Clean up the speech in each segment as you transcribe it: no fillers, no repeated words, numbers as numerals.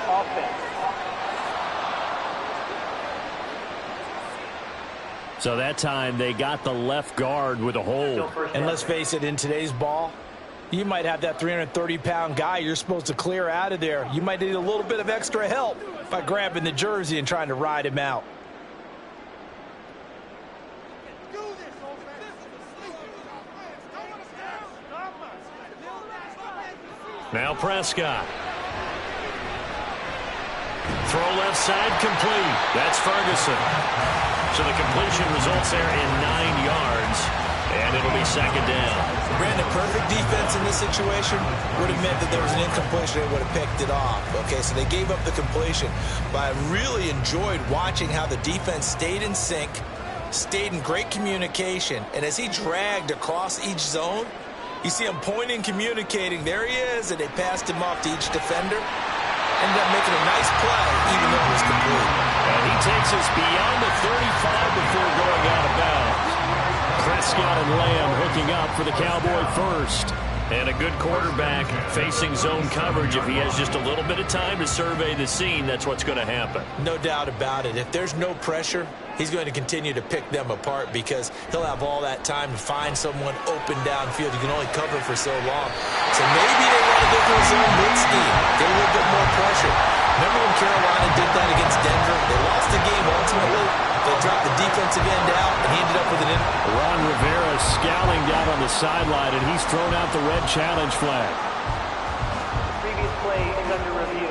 offense. So that time they got the left guard with a hold. And let's face it, in today's ball, you might have that 330-pound guy you're supposed to clear out of there. You might need a little bit of extra help by grabbing the jersey and trying to ride him out. Now Prescott. Throw left side complete. That's Ferguson. So the completion results there in 9 yards, and it'll be second down. Brandon, perfect defense in this situation would have meant that there was an incompletion. They would have picked it off. Okay, so they gave up the completion. But I really enjoyed watching how the defense stayed in sync, stayed in great communication, and as he dragged across each zone, you see him pointing, communicating. There he is, and they passed him off to each defender. Ended up making a nice play, even though it was complete. And he takes us beyond the 35 before going out of bounds. Prescott and Lamb hooking up for the Cowboy first. And a good quarterback facing zone coverage. If he has just a little bit of time to survey the scene, that's what's going to happen. No doubt about it. If there's no pressure, he's going to continue to pick them apart because he'll have all that time to find someone open downfield. You can only cover for so long. So maybe they want to go to a zone blitz scheme. Get a little bit more pressure. Remember when Carolina did that against Denver? They lost the game ultimately. They dropped the defensive end out, and he ended up with an in. Ron Rivera scowling down on the sideline, and he's thrown out the red challenge flag. Previous play is under review.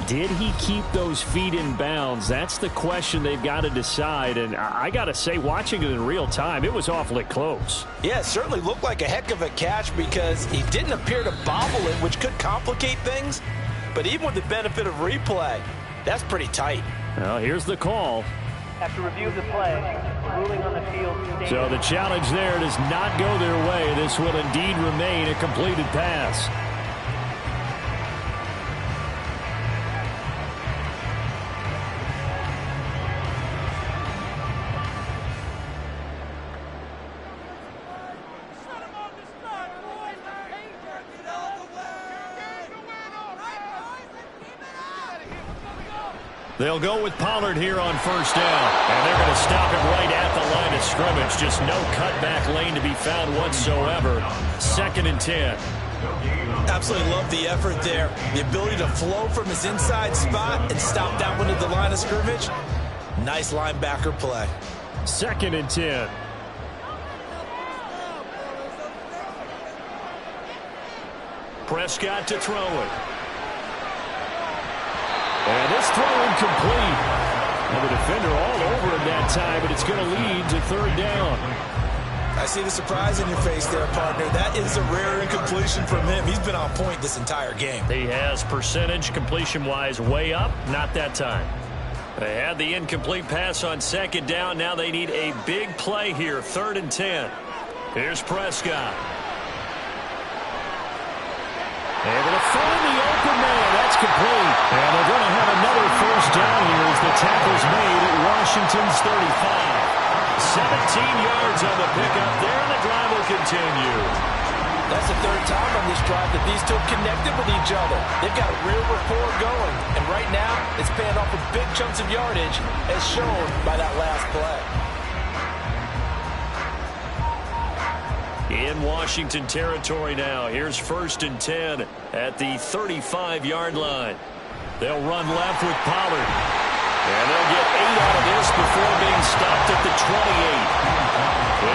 Did he keep those feet in bounds? That's the question they've got to decide. And I got to say, watching it in real time, it was awfully close. Yeah, it certainly looked like a heck of a catch because he didn't appear to bobble it, which could complicate things. But even with the benefit of replay, that's pretty tight. Well, here's the call. After review of the play, ruling on the field. So the challenge there does not go their way. This will indeed remain a completed pass. They'll go with Pollard here on first down. And they're going to stop him right at the line of scrimmage. Just no cutback lane to be found whatsoever. 2nd and 10. Absolutely love the effort there. The ability to flow from his inside spot and stop that one at the line of scrimmage. Nice linebacker play. 2nd and 10. Prescott to throw it. And this throw incomplete. And the defender all over him that time, but it's going to lead to 3rd down. I see the surprise in your face there, partner. That is a rare incompletion from him. He's been on point this entire game. He has percentage completion-wise way up, not that time. They had the incomplete pass on 2nd down. Now they need a big play here, 3rd and 10. Here's Prescott. Able to find the open man. That's complete. And they're going to have another first down here as the tackle's made at Washington's 35. 17 yards on the pickup there, and the drive will continue. That's the 3rd time on this drive that these two have connected with each other. They've got a real rapport going. And right now, it's paying off with big chunks of yardage, as shown by that last play. In Washington territory now. Here's 1st and 10 at the 35-yard line. They'll run left with Pollard. And they'll get 8 out of this before being stopped at the 28.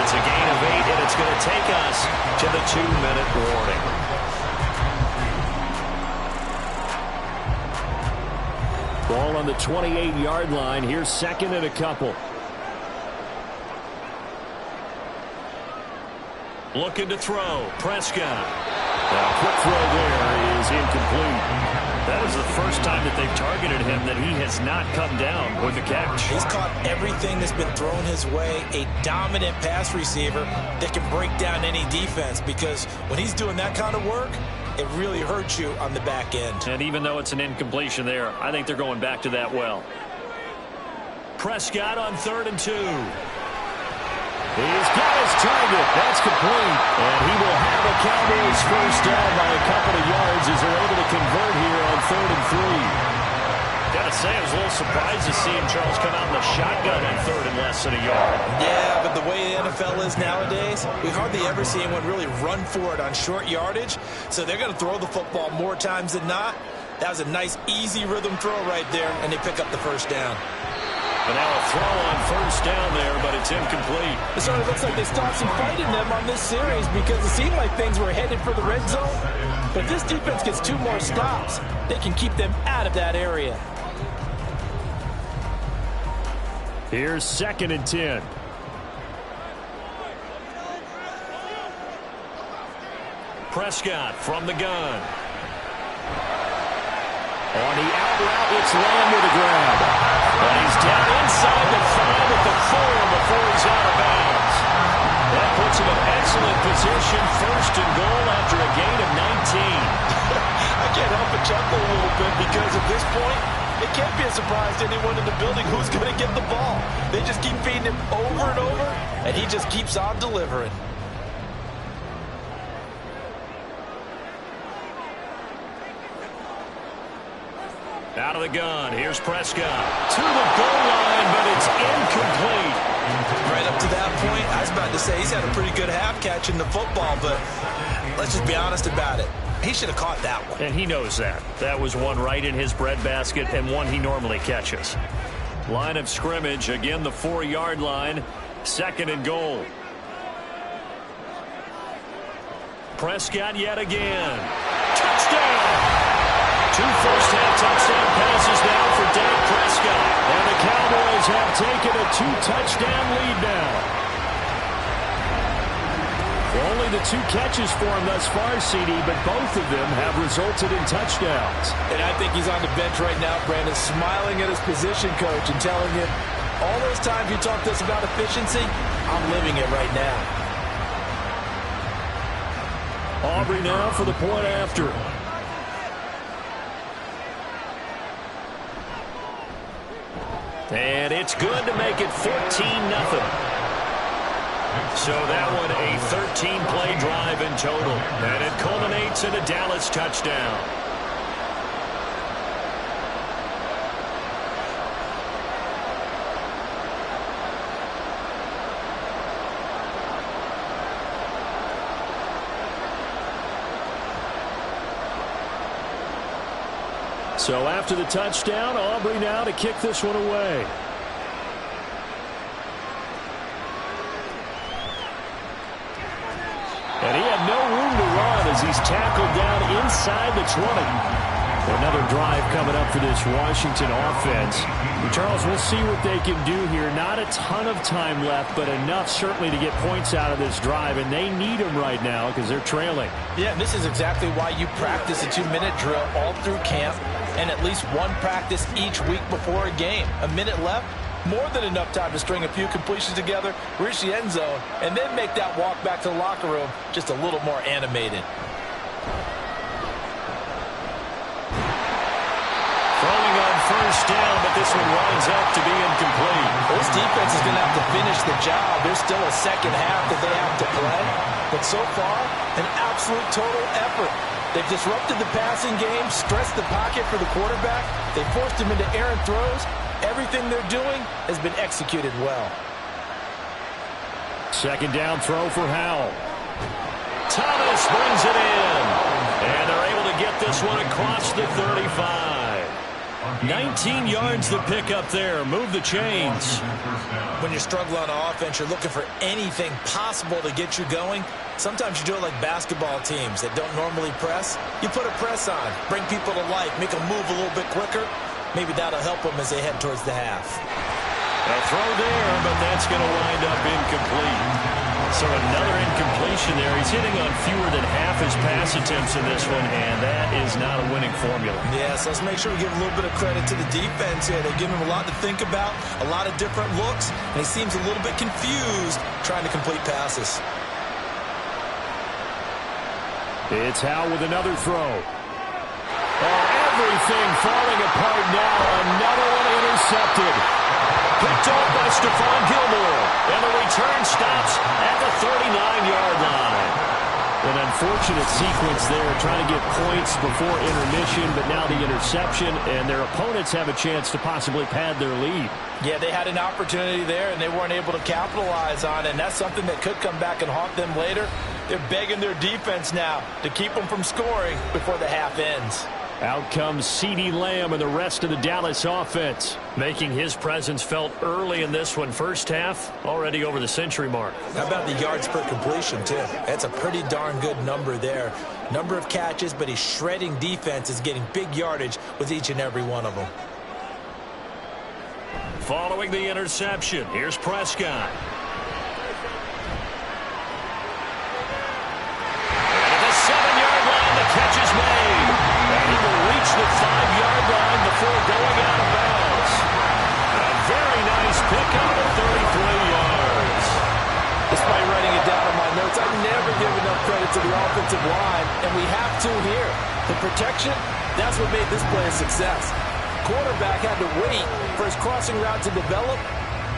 It's a gain of 8, and it's going to take us to the 2-minute warning. Ball on the 28-yard line. Here's 2nd and a couple. Looking to throw. Prescott. Now, quick throw there is incomplete. That is the first time that they've targeted him that he has not come down with the catch. He's caught everything that's been thrown his way. A dominant pass receiver that can break down any defense because when he's doing that kind of work, it really hurts you on the back end. And even though it's an incompletion there, I think they're going back to that well. Prescott on 3rd and 2. He's got his target. That's complete. And he will have a Cowboys first down by a couple of yards as they're got to say, I was a little surprised to see him, Charles, come out in the shotgun on third and less than a yard. Yeah, but the way the NFL is nowadays, we hardly ever see anyone really run for it on short yardage. So they're going to throw the football more times than not. That was a nice, easy rhythm throw right there, and they pick up the first down. But now a throw on first down there, but it's incomplete. It sort of looks like they stopped some fight in them on this series because it seemed like things were headed for the red zone. But if this defense gets 2 more stops, they can keep them out of that area. Here's 2nd and 10. Prescott from the gun. On the out route, it's Lamb with a grab. And he's down inside the 5 at the 4 before he's out of bounds. That puts him in excellent position, 1st and goal after a gain of 19. I can't help but chuckle a little bit because at this point, it can't be a surprise to anyone in the building who's going to get the ball. They just keep feeding him over and over, and he just keeps on delivering. Out of the gun, here's Prescott. To the goal line, but it's incomplete. Right up to that point, I was about to say he's had a pretty good half catching the football, but let's just be honest about it. He should have caught that one. And he knows that. That was one right in his breadbasket and one he normally catches. Line of scrimmage, again the 4-yard line, 2nd and goal. Prescott yet again. Touchdown! 2 first-half touchdown passes now for Dak Prescott. And the Cowboys have taken a 2-touchdown lead now. Only the 2 catches for him thus far, CD, but both of them have resulted in touchdowns. And I think he's on the bench right now, Brandon, smiling at his position coach and telling him, all those times you talked to us about efficiency, I'm living it right now. Aubrey now for the point after. And it's good to make it 14-0. So that one a 13-play drive in total. And it culminates in a Dallas touchdown. So after the touchdown, Aubrey now to kick this one away. And he had no room to run as he's tackled down inside the 20. Another drive coming up for this Washington offense. Charles, we'll see what they can do here. Not a ton of time left, but enough certainly to get points out of this drive, and they need them right now because they're trailing. Yeah, and this is exactly why you practice a 2-minute drill all through camp and at least one practice each week before a game. A minute left, more than enough time to string a few completions together, reach the end zone, and then make that walk back to the locker room just a little more animated. Throwing on first down, but this one winds up to be incomplete. This defense is going to have to finish the job. There's still a second half that they have to play. But so far, an absolute total effort. They've disrupted the passing game, stressed the pocket for the quarterback. They forced him into errant throws. Everything they're doing has been executed well. Second down throw for Howell. Thomas brings it in. And they're able to get this one across the 35. 19 yards to pick up there. Move the chains. When you're struggling on offense, you're looking for anything possible to get you going. Sometimes you do it like basketball teams that don't normally press. You put a press on, bring people to life, make them move a little bit quicker. Maybe that'll help them as they head towards the half. A throw there, but that's going to wind up incomplete. So another incompletion there. He's hitting on fewer than half his pass attempts in this one, and that is not a winning formula. Yes, let's make sure we give a little bit of credit to the defense here. They're giving him a lot to think about, a lot of different looks, and he seems a little bit confused trying to complete passes. It's Howell with another throw. Oh, everything falling apart now. Another one intercepted. Picked off by Stephon Gilmore. And the return stops at the 39-yard line. An unfortunate sequence there, trying to get points before intermission, but now the interception, and their opponents have a chance to possibly pad their lead. Yeah, they had an opportunity there, and they weren't able to capitalize on it, and that's something that could come back and haunt them later. They're begging their defense now to keep them from scoring before the half ends. Out comes CeeDee Lamb and the rest of the Dallas offense, making his presence felt early in this one. First half, already over the century mark. How about the yards per completion, too? That's a pretty darn good number there. Number of catches, but he's shredding defense, is getting big yardage with each and every one of them. Following the interception, here's Prescott. And at the 7-yard line, the catch is made. And he will reach the 5-yard line before going out of bounds. A very nice pickup of 33 yards. Despite writing it down in my notes, I never give enough credit to the offensive line, and we have to here. The protection, that's what made this play a success. Quarterback had to wait for his crossing route to develop,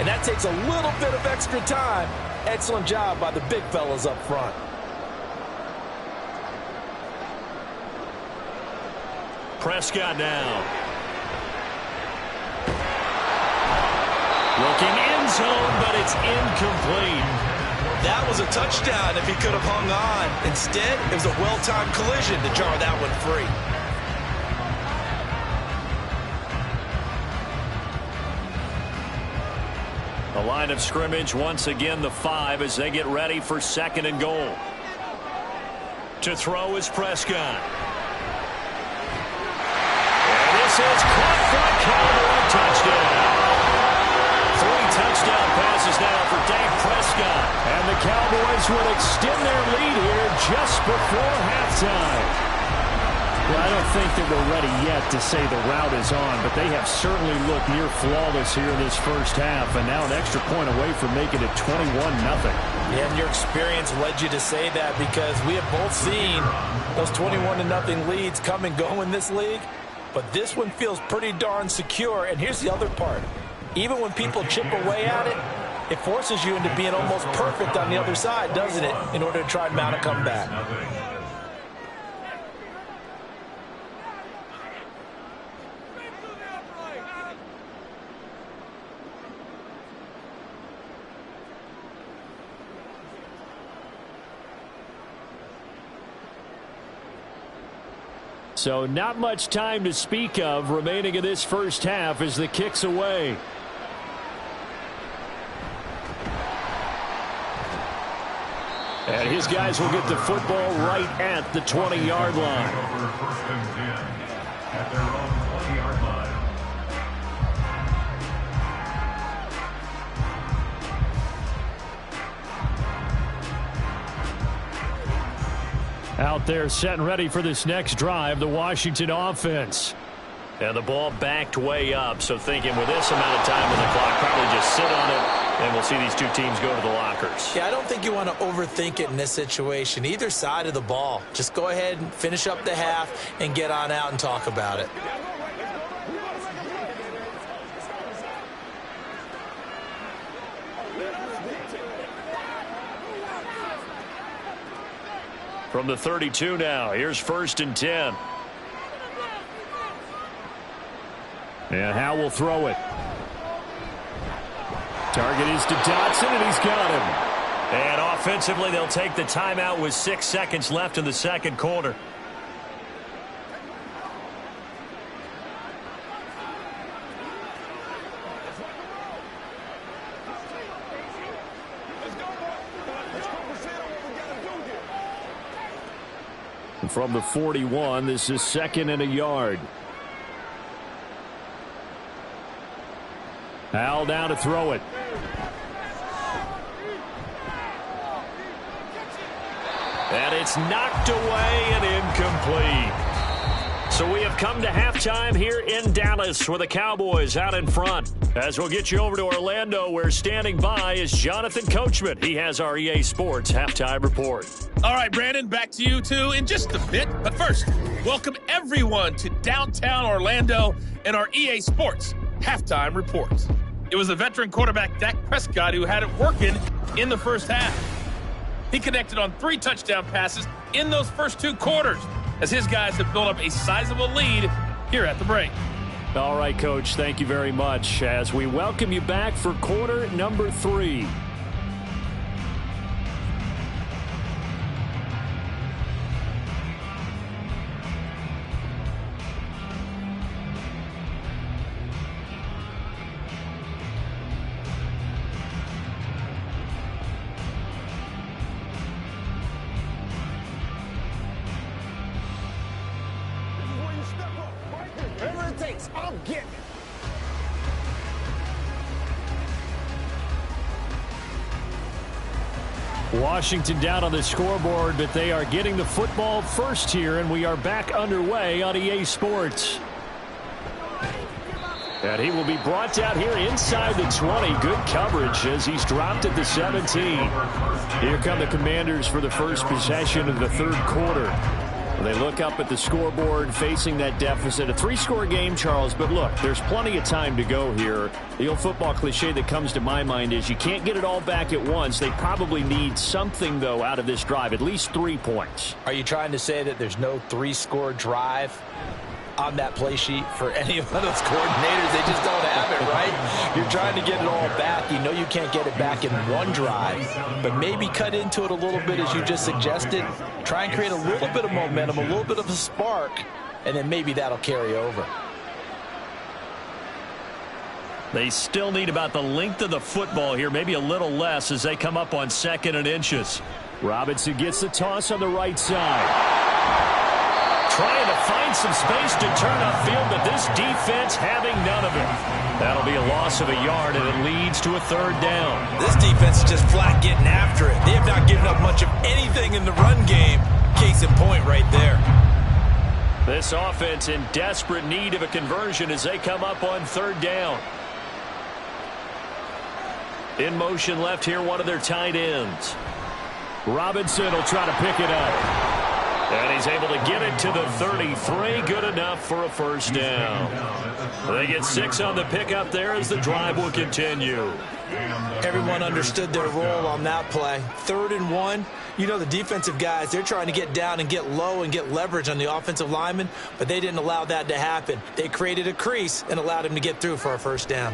and that takes a little bit of extra time. Excellent job by the big fellas up front. Prescott now. Looking end zone, but it's incomplete. That was a touchdown if he could have hung on. Instead, it was a well-timed collision to jar that one free. The line of scrimmage, once again, the 5 as they get ready for 2nd and goal. To throw is Prescott. And this is caught for a Cowboy touchdown. 3 touchdown passes now for Dak Prescott. And the Cowboys would extend their lead here just before halftime. Well, I don't think that we're ready yet to say the route is on, but they have certainly looked near flawless here in this first half, and now an extra point away from making it 21-0. Yeah, and your experience led you to say that because we have both seen those 21-0 leads come and go in this league, but this one feels pretty darn secure. And here's the other part. Even when people chip away at it, it forces you into being almost perfect on the other side, doesn't it, in order to try and mount a comeback. So not much time to speak of remaining in this first half as the kick's away. And his guys will get the football right at the 20-yard line. At their own 20-yard line. Out there set and ready for this next drive, the Washington offense. And the ball backed way up, so thinking with this amount of time on the clock, probably just sit on it, and we'll see these two teams go to the lockers. Yeah, I don't think you want to overthink it in this situation. Either side of the ball. Just go ahead and finish up the half and get on out and talk about it. From the 32 now, here's 1st and 10. And Howe will throw it. Target is to Dotson, and he's got him. And offensively, they'll take the timeout with 6 seconds left in the second quarter. From the 41, this is 2nd and a yard. Al down to throw it. And it's knocked away and incomplete. So we have come to halftime here in Dallas with the Cowboys out in front. As we'll get you over to Orlando, where standing by is Jonathan Coachman. He has our EA Sports halftime report. All right, Brandon, back to you two in just a bit. But first, welcome everyone to downtown Orlando and our EA Sports halftime report. It was the veteran quarterback Dak Prescott who had it working in the first half. He connected on 3 touchdown passes in those first 2 quarters as his guys have built up a sizable lead here at the break. All right, Coach, thank you very much as we welcome you back for quarter number 3. Washington down on the scoreboard, but they are getting the football first here, and we are back underway on EA Sports. And he will be brought down here inside the 20. Good coverage as he's dropped at the 17. Here come the Commanders for the first possession of the third quarter. They look up at the scoreboard facing that deficit. A 3-score game, Charles, but look, there's plenty of time to go here. The old football cliche that comes to my mind is you can't get it all back at once. They probably need something, though, out of this drive, at least 3 points. Are you trying to say that there's no 3-score drive on that play sheet for any of those coordinators? They just don't have it, right? You're trying to get it all back. You know you can't get it back in one drive, but maybe cut into it a little bit as you just suggested. Try and create a little bit of momentum, a little bit of a spark, and then maybe that'll carry over. They still need about the length of the football here, maybe a little less as they come up on 2nd and inches. Robinson gets the toss on the right side. Trying to find some space to turn upfield, but this defense having none of it. That'll be a loss of a yard, and it leads to a 3rd down. This defense is just flat getting after it. They have not given up much of anything in the run game. Case in point right there. This offense in desperate need of a conversion as they come up on 3rd down. In motion left here, one of their tight ends. Robinson will try to pick it up. And he's able to get it to the 33. Good enough for a 1st down. They get 6 on the pickup there as the drive will continue. Everyone understood their role on that play. 3rd and 1. You know the defensive guys, they're trying to get down and get low and get leverage on the offensive lineman, but they didn't allow that to happen. They created a crease and allowed him to get through for a 1st down.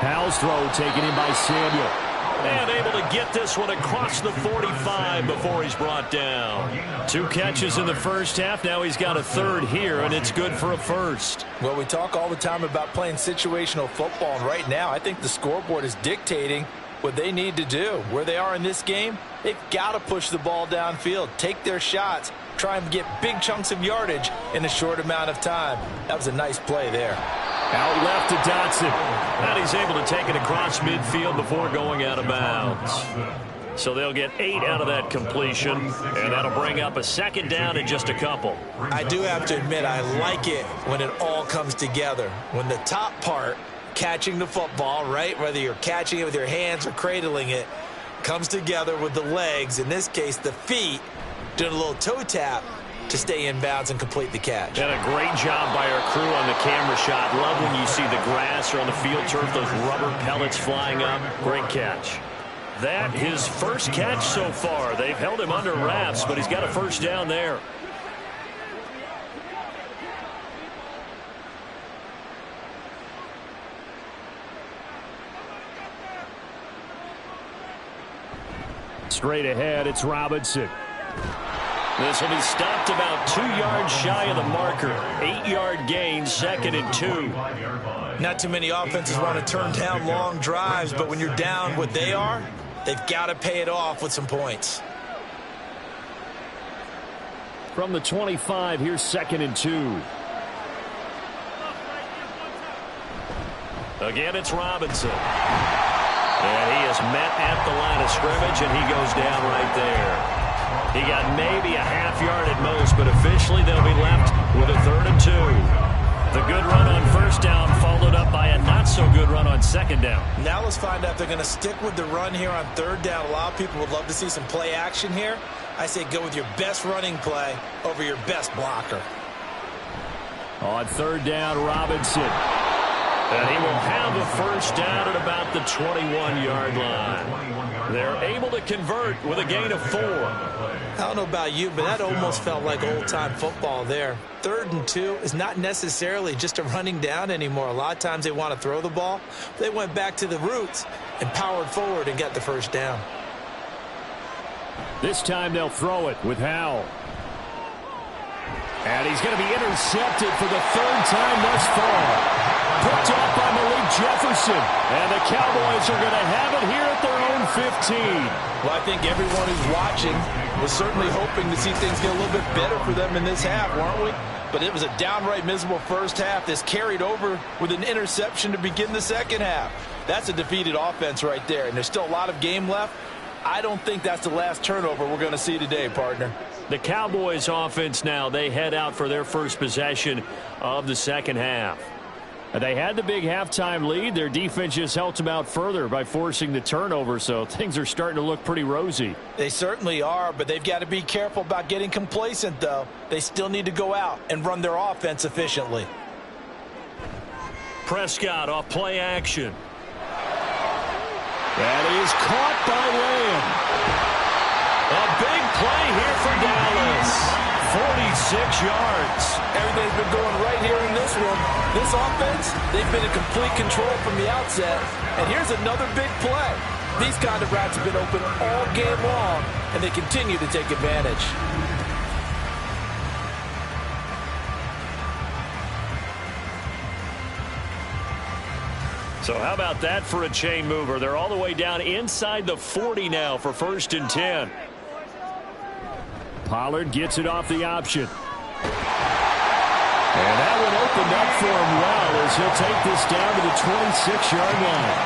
Howell's throw taken in by Samuel. And able to get this one across the 45 before he's brought down. 2 catches in the first half. Now he's got a 3rd here, and it's good for a 1st. Well, we talk all the time about playing situational football, and right now I think the scoreboard is dictating what they need to do. Where they are in this game, they've got to push the ball downfield, take their shots, try and get big chunks of yardage in a short amount of time. That was a nice play there. Out left to Dotson. And he's able to take it across midfield before going out of bounds. So they'll get 8 out of that completion, and that'll bring up a 2nd down in just a couple. I do have to admit, I like it when it all comes together. When the top part, catching the football, right, whether you're catching it with your hands or cradling it, comes together with the legs, in this case the feet, doing a little toe tap to stay in bounds and complete the catch. And a great job by our crew on the camera shot. Love when you see the grass or on the field turf, those rubber pellets flying up. Great catch. That his first catch so far. They've held him under wraps, but he's got a 1st down there. Straight ahead, it's Robinson. This will be stopped about 2 yards shy of the marker. 8-yard gain, 2nd and 2. Not too many offenses want to turn down long drives, but when you're down what they are, they've got to pay it off with some points. From the 25, here's 2nd and 2. Again, it's Robinson. And he is met at the line of scrimmage, and he goes down right there. He got maybe a half yard at most, but officially they'll be left with a 3rd and 2. The good run on 1st down followed up by a not-so-good run on 2nd down. Now let's find out if they're going to stick with the run here on 3rd down. A lot of people would love to see some play action here. I say go with your best running play over your best blocker. On 3rd down, Robinson. And he will have a first down at about the 21-yard line. They're able to convert with a gain of 4. I don't know about you, but that almost felt like old-time football there. 3rd and 2 is not necessarily just a running down anymore. A lot of times they want to throw the ball. They went back to the roots and powered forward and got the first down. This time they'll throw it with Howell. And he's going to be intercepted for the 3rd time thus far. Picked off by Malik Jefferson. And the Cowboys are going to have it here at their own 15. Well, I think everyone who's watching was certainly hoping to see things get a little bit better for them in this half, weren't we? But it was a downright miserable first half. This carried over with an interception to begin the second half. That's a defeated offense right there, and there's still a lot of game left. I don't think that's the last turnover we're going to see today, partner. The Cowboys offense now, they head out for their first possession of the second half. They had the big halftime lead. Their defense just helped them out further by forcing the turnover, so things are starting to look pretty rosy. They certainly are, but they've got to be careful about getting complacent, though. They still need to go out and run their offense efficiently. Prescott off play action. That is caught by Lamb. A big play here for Dallas. 46 yards. Everything's been going right here in this one. This offense, they've been in complete control from the outset. And here's another big play. These kind of routes have been open all game long, and they continue to take advantage. So how about that for a chain mover? They're all the way down inside the 40 now for 1st and 10. Pollard gets it off the option. And that one opened up for him well as he'll take this down to the 26-yard line.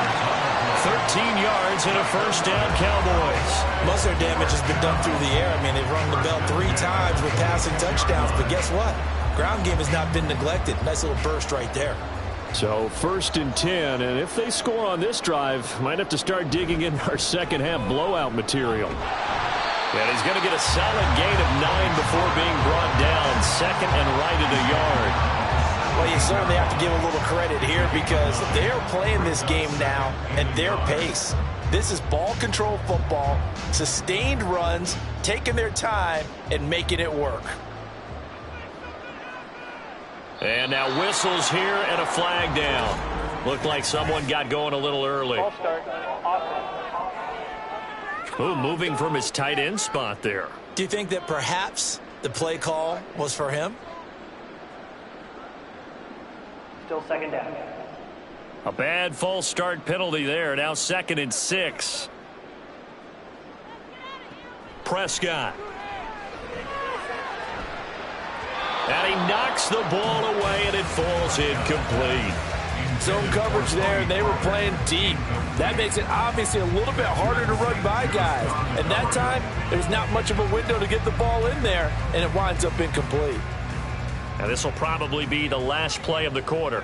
13 yards and a first down, Cowboys. Most of their damage has been done through the air. I mean, they've rung the bell 3 times with passing touchdowns. But guess what? Ground game has not been neglected. Nice little burst right there. So 1st and 10, and if they score on this drive, might have to start digging in our second half blowout material. And he's going to get a solid gain of 9 before being brought down. 2nd and right at a yard. Well, you certainly have to give a little credit here because they're playing this game now at their pace. This is ball control football, sustained runs, taking their time and making it work. And now whistles here and a flag down. Looked like someone got going a little early. Ball start. Offense. Ooh, moving from his tight end spot there. Do you think that perhaps the play call was for him? Still 2nd down. A bad false start penalty there. Now 2nd and 6. Prescott. And he knocks the ball away, and it falls incomplete. Zone coverage there, and they were playing deep. That makes it obviously a little bit harder to run by guys. And that time, there's not much of a window to get the ball in there, and it winds up incomplete. Now this will probably be the last play of the quarter.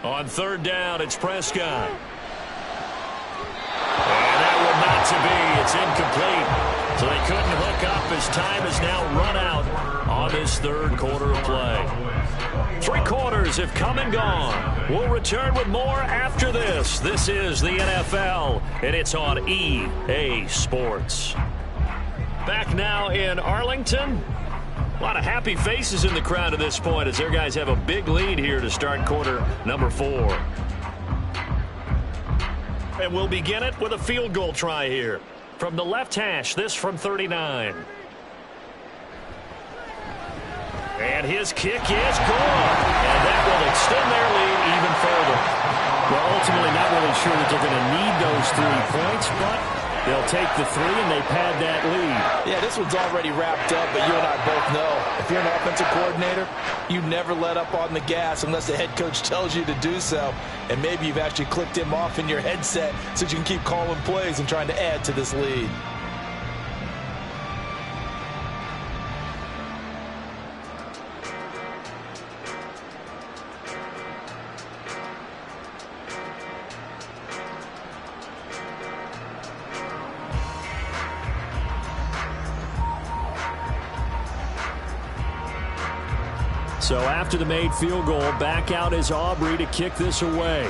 On 3rd down, it's Prescott. And that will not to be. It's incomplete. So they couldn't hook up as time is now run out on this 3rd quarter of play. 3 quarters have come and gone. We'll return with more after this. This is the NFL, and it's on EA Sports. Back now in Arlington. A lot of happy faces in the crowd at this point as their guys have a big lead here to start quarter number 4. And we'll begin it with a field goal try here. From the left hash, this from 39. And his kick is gone. And that will extend their lead even further. Well, ultimately not really sure that they're going to need those 3 points, but they'll take the 3 and they pad that lead. Yeah, this one's already wrapped up, but you and I both know if you're an offensive coordinator, you never let up on the gas unless the head coach tells you to do so. And maybe you've actually clicked him off in your headset so you can keep calling plays and trying to add to this lead. So after the made field goal, back out is Aubrey to kick this away.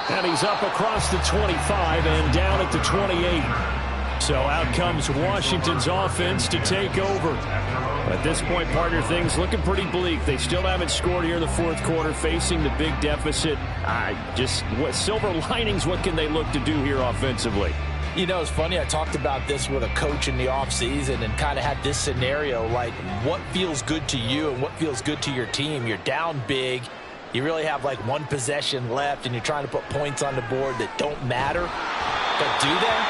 And he's up across the 25 and down at the 28. So out comes Washington's offense to take over. At this point, partner, things looking pretty bleak. They still haven't scored here in the fourth quarter, facing the big deficit. What silver linings, what can they look to do here offensively? You know, it's funny, I talked about this with a coach in the offseason and kind of had this scenario, like what feels good to you and what feels good to your team. You're down big. You really have like one possession left, and you're trying to put points on the board that don't matter. But do they?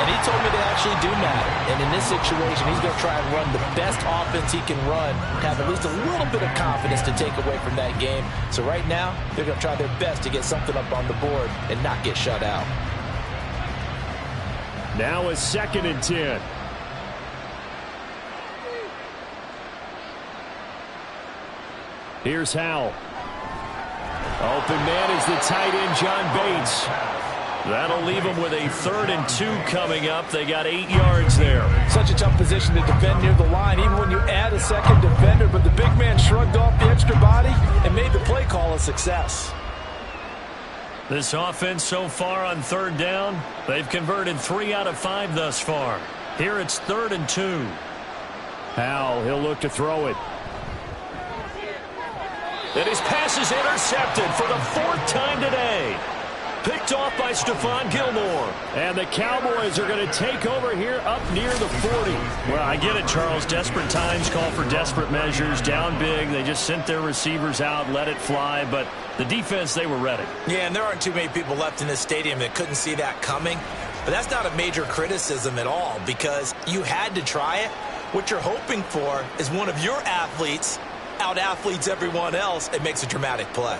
And he told me they actually do matter. And in this situation, he's going to try and run the best offense he can run, have at least a little bit of confidence to take away from that game. So right now, they're going to try their best to get something up on the board and not get shut out. Now a 2nd and 10. Here's Howell. Open man is the tight end, John Bates. That'll leave them with a 3rd and 2 coming up. They got 8 yards there. Such a tough position to defend near the line, even when you add a second defender. But the big man shrugged off the extra body and made the play call a success. This offense so far on 3rd down, they've converted 3 out of 5 thus far. Here it's 3rd and 2. Howell, he'll look to throw it. And his pass is intercepted for the 4th time today. Picked off by Stephon Gilmore. And the Cowboys are going to take over here up near the 40. Well, I get it, Charles. Desperate times call for desperate measures. Down big. They just sent their receivers out, let it fly. But the defense, they were ready. Yeah, and there aren't too many people left in this stadium that couldn't see that coming. But that's not a major criticism at all, because you had to try it. What you're hoping for is one of your athletes out-athletes everyone else and makes a dramatic play.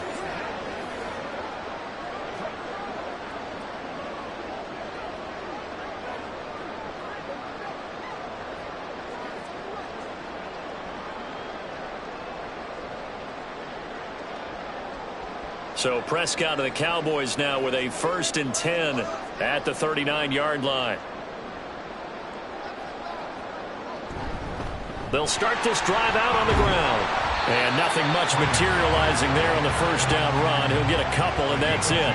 So Prescott of the Cowboys now with a 1st and 10 at the 39-yard line. They'll start this drive out on the ground. And nothing much materializing there on the 1st down run. He'll get a couple, and that's it.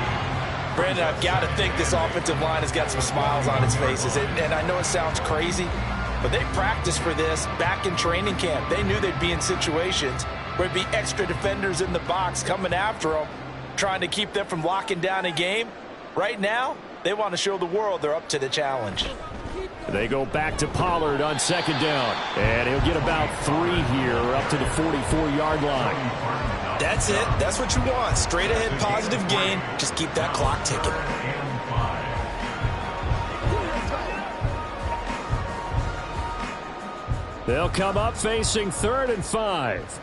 Brandon, I've got to think this offensive line has got some smiles on its faces. And I know it sounds crazy, but they practiced for this back in training camp. They knew they'd be in situations where there'd be extra defenders in the box coming after them, trying to keep them from locking down a game. Right now, they want to show the world they're up to the challenge. They go back to Pollard on 2nd down. And he'll get about 3 here up to the 44-yard line. That's it. That's what you want. Straight ahead positive gain. Just keep that clock ticking. They'll come up facing 3rd and 5.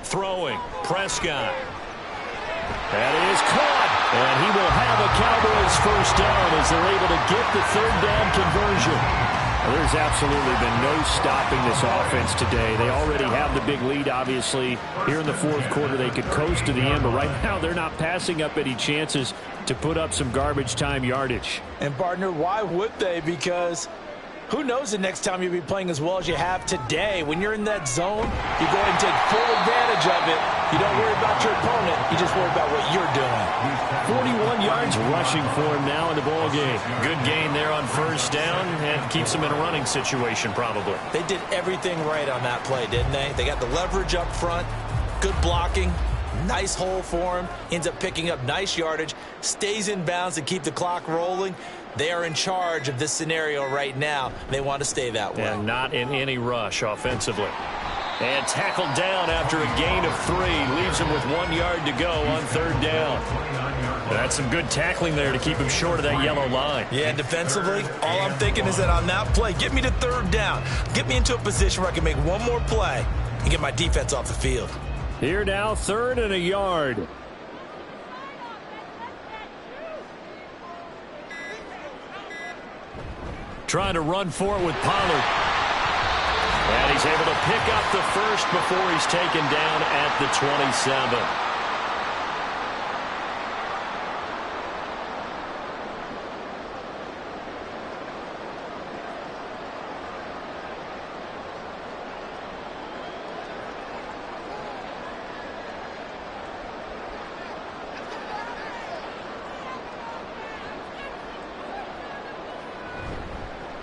Throwing. Prescott. That is caught. And he will have a Cowboys 1st down as they're able to get the 3rd down conversion. Well, there's absolutely been no stopping this offense today. They already have the big lead, obviously. Here in the 4th quarter, they could coast to the end, but right now they're not passing up any chances to put up some garbage time yardage. And, partner, why would they? Because who knows the next time you'll be playing as well as you have today. When you're in that zone, you go ahead and take full advantage of it. You don't worry about your opponent. You just worry about what you're doing. 41 yards rushing for him now in the ball game. Good gain there on 1st down and keeps him in a running situation probably. They did everything right on that play, didn't they? They got the leverage up front, good blocking, nice hole for him, ends up picking up nice yardage, stays in bounds to keep the clock rolling. They are in charge of this scenario right now. They want to stay that way. And not in any rush offensively. And tackled down after a gain of 3. Leaves him with 1 yard to go on 3rd down. That's some good tackling there to keep him short of that yellow line. Yeah, and defensively, all I'm thinking is that on that play, get me to 3rd down. Get me into a position where I can make one more play and get my defense off the field. Here now, 3rd and a yard. Trying to run for it with Pollard. And he's able to pick up the 1st before he's taken down at the 27.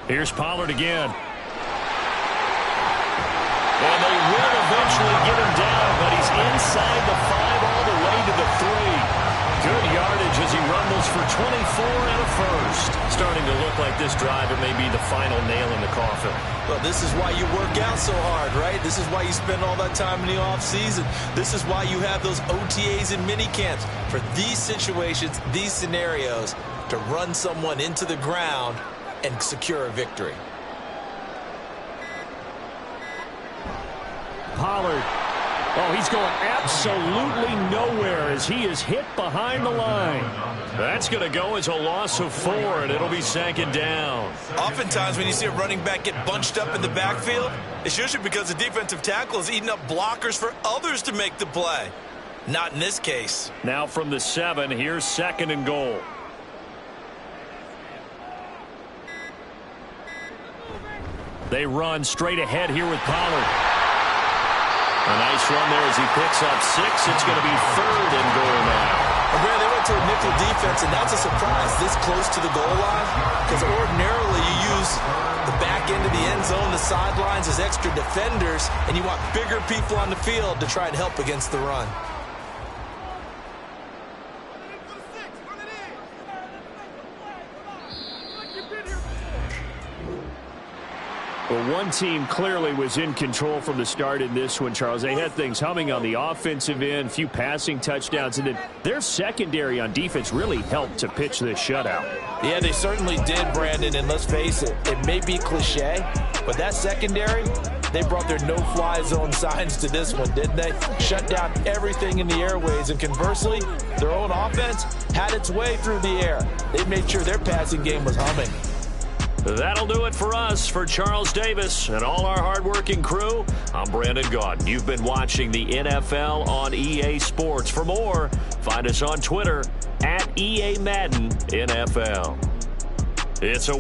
Here's Pollard again. And they will eventually get him down, but he's inside the 5 all the way to the 3. Good yardage as he rumbles for 24 and a first. Starting to look like this drive, it may be the final nail in the coffin. Well, this is why you work out so hard, right? This is why you spend all that time in the offseason. This is why you have those OTAs and mini camps for these situations, these scenarios, to run someone into the ground and secure a victory. Pollard. Oh, he's going absolutely nowhere as he is hit behind the line. That's going to go as a loss of 4, and it'll be second down. Oftentimes when you see a running back get bunched up in the backfield, it's usually because the defensive tackle is eating up blockers for others to make the play. Not in this case. Now from the 7, here's second and goal. They run straight ahead here with Pollard. A nice run there as he picks up 6. It's going to be third and goal now. And Brad, they went to a nickel defense, and that's a surprise this close to the goal line, because ordinarily you use the back end of the end zone, the sidelines as extra defenders, and you want bigger people on the field to try and help against the run. Well, one team clearly was in control from the start in this one, Charles. They had things humming on the offensive end, a few passing touchdowns, and then their secondary on defense really helped to pitch this shutout. Yeah, they certainly did, Brandon, and let's face it, it may be cliche, but that secondary, they brought their no-fly zone signs to this one, didn't they? Shut down everything in the airways, and conversely, their own offense had its way through the air. They made sure their passing game was humming. That'll do it for us. For Charles Davis and all our hardworking crew, I'm Brandon Gaudin. You've been watching the NFL on EA Sports. For more, find us on Twitter @EA Madden NFL. It's a